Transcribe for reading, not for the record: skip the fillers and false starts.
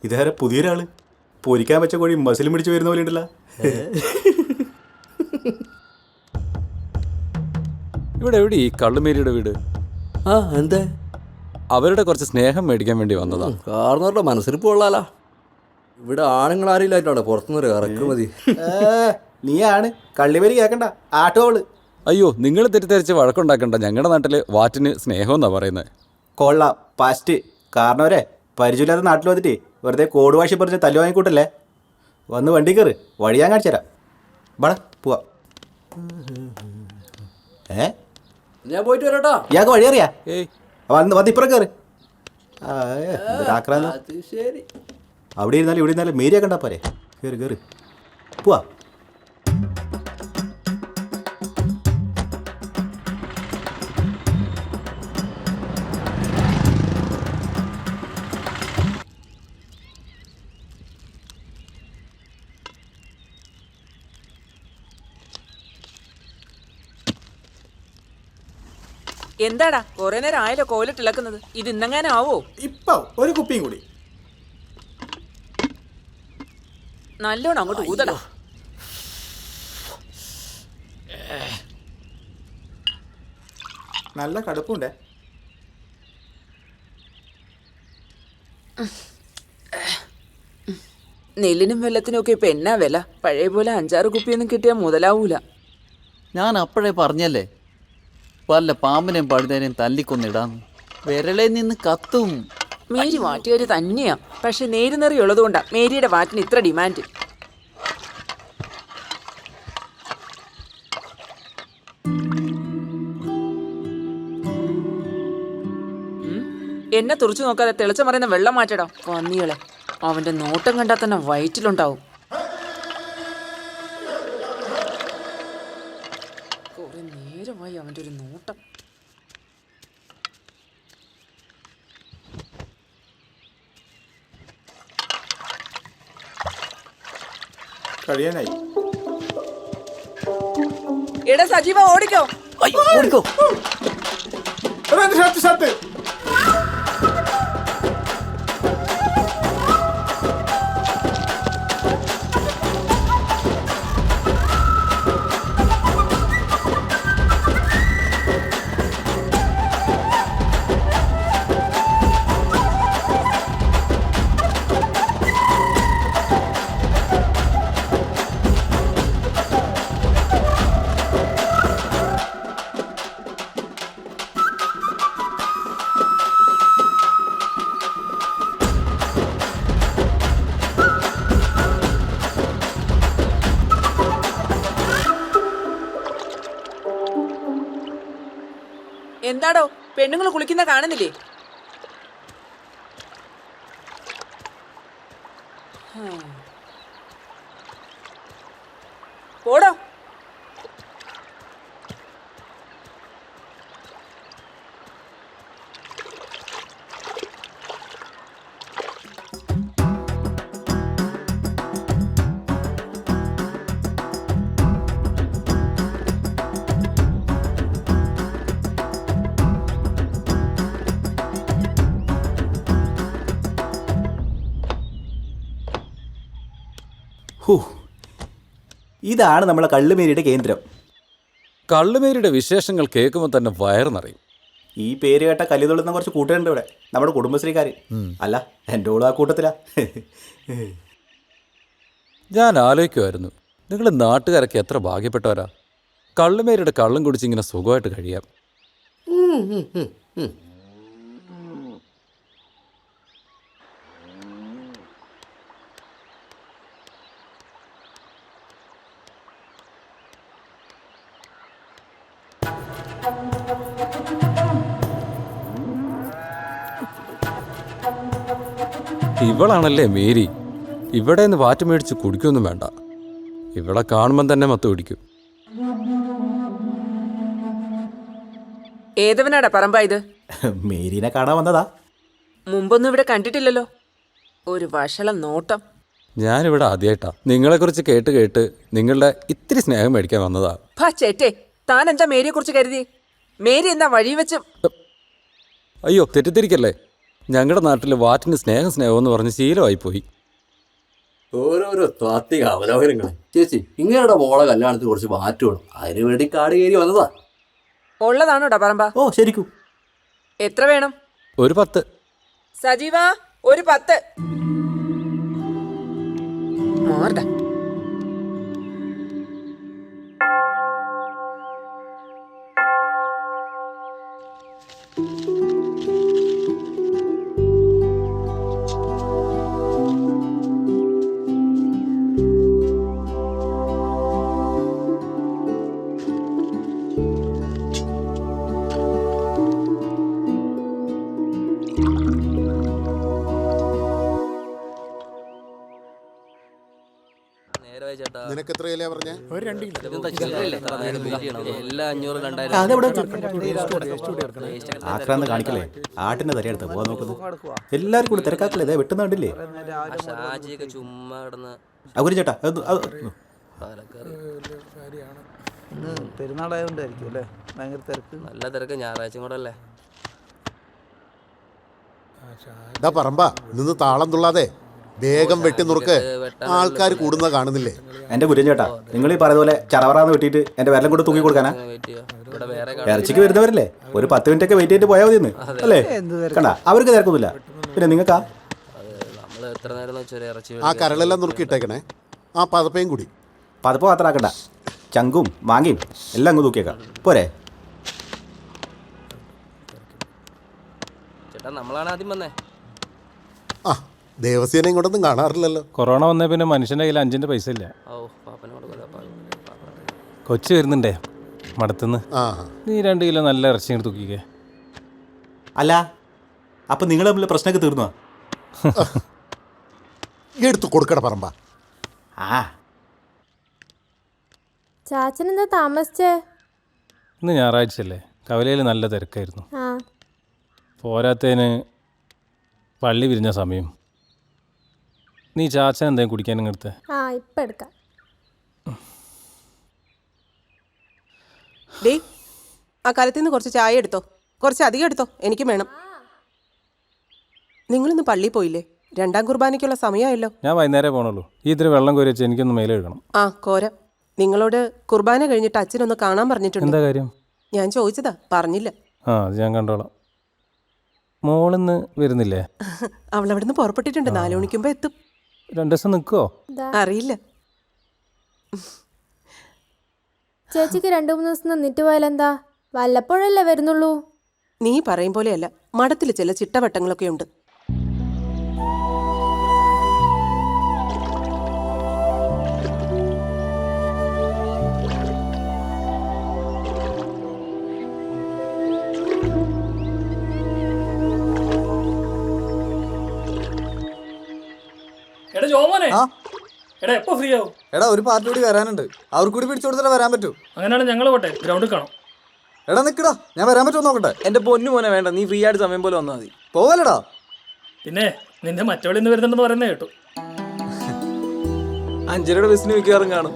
ഇതാരെ പുതിയൊരാള് പൊരിക്കാൻ വെച്ച കോഴി മസിലും പിടിച്ച് വരുന്ന പോലെ ഉണ്ടല്ലോ. ഇവിടെ എവിടെ ഈ കള്ളുമേരിയുടെ വീട്? ആ എന്തേ? അവരുടെ കുറച്ച് സ്നേഹം മേടിക്കാൻ വേണ്ടി വന്നതാ. കാരണവരുടെ മനസ്സിരിപ്പ് കൊള്ളാലോ. ഇവിടെ ആണുങ്ങൾ ആരില്ലായിട്ടാണ് പുറത്തുനിന്നൊരു ഇറക്കുമതി. നീയാണ് കള്ളിമേരി കേക്കണ്ട ആട്ടോള്. അയ്യോ, നിങ്ങൾ തെറ്റിദ്ധരിച്ച് വഴക്കുണ്ടാക്കണ്ട. ഞങ്ങളുടെ നാട്ടില് വാറ്റിന് സ്നേഹം എന്നാ പറയുന്നത്. കൊള്ളാം ഫാസ്റ്റ്. കാരണവരെ പരിചയമില്ലാത്ത നാട്ടിൽ വന്നിട്ട് വെറുതെ കോട് വാശി പറഞ്ഞ് തല്ലു വാങ്ങിക്കൂട്ടല്ലേ. വന്ന് വണ്ടി കയറ്, വഴി ഞാൻ കാണിച്ചു തരാം. ബടാ പോവാ. ഞാൻ പോയിട്ട് വരാട്ടോ. ഇയാൾക്ക് വഴി അറിയാ? ഏയ് വന്ന് ഇപ്പുറം കയറ്. അത് ശരി. അവിടെ ഇരുന്നാലും ഇവിടെ ഇരുന്നാലും മേരിയ കണ്ടാ പോരെ. കയറി കയറി പോവാ. എന്താടാ കുറെ നേരം ആയാലോ കോലിട്ടിളക്കുന്നത്? ഇത് ഇന്നെങ്ങാനും ആവോ? ഇപ്പൊ ഒരു കുപ്പിയും കൂടി. നല്ലോണം അങ്ങോട്ട് ഊതടാ. നല്ല കടുപ്പുണ്ടേ. നെല്ലിനും വെള്ളത്തിനും ഒക്കെ ഇപ്പൊ എന്നാ വില? പഴയ പോലെ 5-6 കുപ്പിയൊന്നും കിട്ടിയാൽ മുതലാവൂല. ഞാൻ അപ്പോഴേ പറഞ്ഞല്ലേ, വല്ല പാമ്പിനെയും പഴുതേനെയും തല്ലിക്കൊന്നിടാന്ന്. വിരളെ നിന്ന് കത്തും. മേരി വാറ്റുകാര് തന്നെയാ. പക്ഷെ നേരുനെറി ഉള്ളതുകൊണ്ടാ മേരിയുടെ വാറ്റിന് ഇത്ര ഡിമാൻഡ്. എന്നെ തുറച്ചു നോക്കാതെ തെളിച്ച മറിയുന്ന വെള്ളം മാറ്റടാ പന്നികളെ. അവന്റെ നോട്ടം കണ്ടാൽ തന്നെ വയറ്റിലുണ്ടാവും. കുറെ നേരമായി അവന്റെ ഒരു നോട്ടം. കഴിയാനായി. എടാ സജീവ ഓടിക്കോ. ഓടിക്കോ. എന്താടോ പെണ്ണുങ്ങൾ കുളിക്കുന്ന കാണുന്നില്ലേ? പോടോ. ഇതാണ് നമ്മളെ കള്ളുമേരിയുടെ കേന്ദ്രം. കള്ളുമേരിയുടെ വിശേഷങ്ങൾ കേൾക്കുമ്പോൾ തന്നെ വയറ് നിറയും. ഈ പേര് കേട്ട കല്ലുതൊള്ളുന്ന കുറച്ച് കൂട്ടുകാരുണ്ട് ഇവിടെ, നമ്മുടെ കുടുംബശ്രീക്കാർ. അല്ല, എൻ്റെ ഓളും ആ കൂട്ടത്തിലാ. ഞാൻ ആലോചിക്കുമായിരുന്നു, നിങ്ങൾ നാട്ടുകാരൊക്കെ എത്ര ഭാഗ്യപ്പെട്ടവരാ. കള്ളുമേരിയുടെ കള്ളും കുടിച്ച് ഇങ്ങനെ സുഖമായിട്ട് കഴിയാം. ഇവളാണല്ലേ മേരി. ഇവിടെ നിന്ന് വാറ്റ് മേടിച്ച് കുടിക്കൊന്നും വേണ്ട. ഇവിടെ കാണുമ്പം തന്നെ മത്ത് പിടിക്കും. ഏതവനാടാ പറമ്പ ഇത്? മേരീനെ കാണാൻ വന്നതാ. മുമ്പൊന്നും ഇവിടെ കണ്ടിട്ടില്ലല്ലോ. ഒരു വഷളം നോട്ടം. ഞാനിവിടെ ആദ്യമായിട്ടാ. നിങ്ങളെക്കുറിച്ച് കേട്ട് കേട്ട് നിങ്ങളുടെ ഇത്തിരി സ്നേഹം മേടിക്കാൻ വന്നതാ. ചേട്ടേ, താൻ എന്താ മേരിയെ കുറിച്ച് കരുതി? മേരി എന്താ വഴി വെച്ച്? അയ്യോ, തെറ്റിദ്ധരിക്കല്ലേ. ഞങ്ങളുടെ നാട്ടിൽ വാറ്റിന് സ്നേഹം എന്ന് പറഞ്ഞ് ശീലമായിപ്പോയി. ഓരോരോ താത്വിക അവലോകനങ്ങളെ. ചേച്ചി, ഇങ്ങനെയുടെ മോളെ കല്യാണത്തിന് കുറച്ച് മാറ്റ് വേണം. അതിനു വേണ്ടി കാട് കയറി വന്നതാ. ഉള്ളതാണോടാ പറമ്പ? ഓ ശരിക്കും. എത്ര വേണം? ഒരു 10. സജീവ, ഒരു 10. മാറടാ. നിനക്ക് എത്ര വില പറഞ്ഞേ? ആക്രാന്ത് കാണിക്കല്ലേ, ആട്ടിന്റെ തരയെടുത്ത് പോവാൻ നോക്കുന്നു. എല്ലാരും കൂടി തിരക്കാക്കല്ലേ, ഇതേ വെട്ടുന്ന കണ്ടില്ലേ? അവര് ചേട്ടാ പെരുന്നാളായോണ്ടായിരിക്കും അല്ലേ ഭയങ്കര തിരക്ക്. നല്ല തിരക്ക്, ഞായറാഴ്ച കൂടെ അല്ലേ. പറമ്പാ നിന്ന് താളം തുള്ളാതെ വേഗം വെട്ടി നുറുക്ക്. ആൾക്കാർ കൂടുന്ന കാണുന്നില്ലേ? എന്റെ കുര്യൻ ചേട്ടാ, നിങ്ങൾ ഈ പറയുന്ന പോലെ ചറവറാന്ന് വെട്ടിയിട്ട് എന്റെ വിരലും കൂടെ തൂക്കി കൊടുക്കാനാ? ഇറച്ചിക്ക് വരുന്നവരല്ലേ, ഒരു 10 മിനിറ്റ് ഒക്കെ വെയിറ്റ് ചെയ്തിട്ട് പോയാൽ മതിയെന്ന് അല്ലേ? കണ്ട, അവർക്ക് തിരക്കൊന്നുമില്ല. പിന്നെ നിങ്ങൾക്കാ ആ കരളെല്ലാം നുറുക്കി ഇട്ടേക്കണേ. ആ പതപ്പയും കൂടി. പതപ്പ് മാത്രമാക്കണ്ട, ചങ്കും മാങ്ങയും എല്ലാം അങ്ങ് തൂക്കിയേക്കാം പോരെ? ചേട്ടാ, നമ്മളാണ് ആദ്യം വന്നേ. ആ ദേവസ്യനെ ഇങ്ങോട്ടൊന്നും കാണാറില്ലല്ലോ. കൊറോണ വന്നേ പിന്നെ മനുഷ്യൻ്റെ കയ്യിൽ 5 പൈസ ഇല്ല. കൊച്ചു വരുന്നുണ്ടേ മടത്തുനിന്ന്. നീ 2 കിലോ നല്ല ഇറച്ചി ഇങ്ങോട്ട് തൂക്കിക്കേ. അല്ല, അപ്പൊ നിങ്ങൾ തമ്മിൽ പ്രശ്നമൊക്കെ തീർന്നോ? എടുത്തു കൊടുക്കട പറമ്പ. ആ ചാച്ചനെന്താ താമസിച്ചേ? ഇന്ന് ഞായറാഴ്ചയല്ലേ, കവലയിൽ നല്ല തിരക്കായിരുന്നു. പോരാത്തതിന് പള്ളി പിരിഞ്ഞ സമയം. നീ ചാച്ചൻ എന്തെങ്കിലും കുടിക്കാനും എടുത്ത്? ഇപ്പം എടുക്കാം. ഡേ, ആ കലത്തിൽ നിന്ന് കുറച്ച് ചായ എടുത്തോ, കുറച്ച് അധികം എടുത്തോ, എനിക്കും വേണം. നിങ്ങളിന്ന് പള്ളിയിൽ പോയില്ലേ? 2ാം കുർബാനയ്ക്കുള്ള സമയമായല്ലോ. ഞാൻ വൈകുന്നേരം പോകണുള്ളൂ. ഈ ഇത്തിരി വെള്ളം കോരി വെച്ച് എനിക്കൊന്ന് മേലെ എഴുതണം. ആ കോര. നിങ്ങളോട് കുർബാന കഴിഞ്ഞിട്ട് അച്ഛനൊന്ന് കാണാൻ പറഞ്ഞിട്ടുണ്ട്. എന്താ കാര്യം? ഞാൻ ചോദിച്ചതാ, പറഞ്ഞില്ല. അത് ഞാൻ കണ്ടോളാം. മോളിന്ന് വരുന്നില്ലേ? അവൾ അവിടുന്ന് പുറപ്പെട്ടിട്ടുണ്ട്, 4 മണിക്കുമ്പോ എത്തും. 2 ദിവസം നിൽക്കുവോ? അറിയില്ല. ചേച്ചിക്ക് 2-3 ദിവസം നിന്നിട്ട് പോയാലെന്താ? വല്ലപ്പോഴല്ലേ വരുന്നുള്ളൂ. നീ പറയും പോലെയല്ല, മഠത്തിൽ ചില ചിട്ടവട്ടങ്ങളൊക്കെ ഉണ്ട്. എടാ എപ്പോ ഫ്രീ ആവും? എടാ ഒരു പാർട്ടി കൂടി വരാനുണ്ട്, അവർക്ക് കൂടി പിടിച്ചു കൊടുത്താലേ വരാൻ പറ്റൂ. അങ്ങനെയാണ് ഞങ്ങൾ പോട്ടെ, ഗ്രൗണ്ടിൽ കാണാം. എടാ നിക്കടാ, ഞാൻ വരാൻ പറ്റുമോ നോക്കട്ടെ. എന്റെ പൊന്നു മോനെ വേണ്ട, നീ ഫ്രീ ആയിട്ട് സമയം പോലെ വന്നാൽ മതി. പോവല്ലടാ. പിന്നെ നിന്റെ മറ്റവളിന്ന് വരുന്നുണ്ടെന്ന് പറയുന്നത് കേട്ടു. 5 രൂപയുടെ ബസ്സിന് മിക്കവാറും കാണും.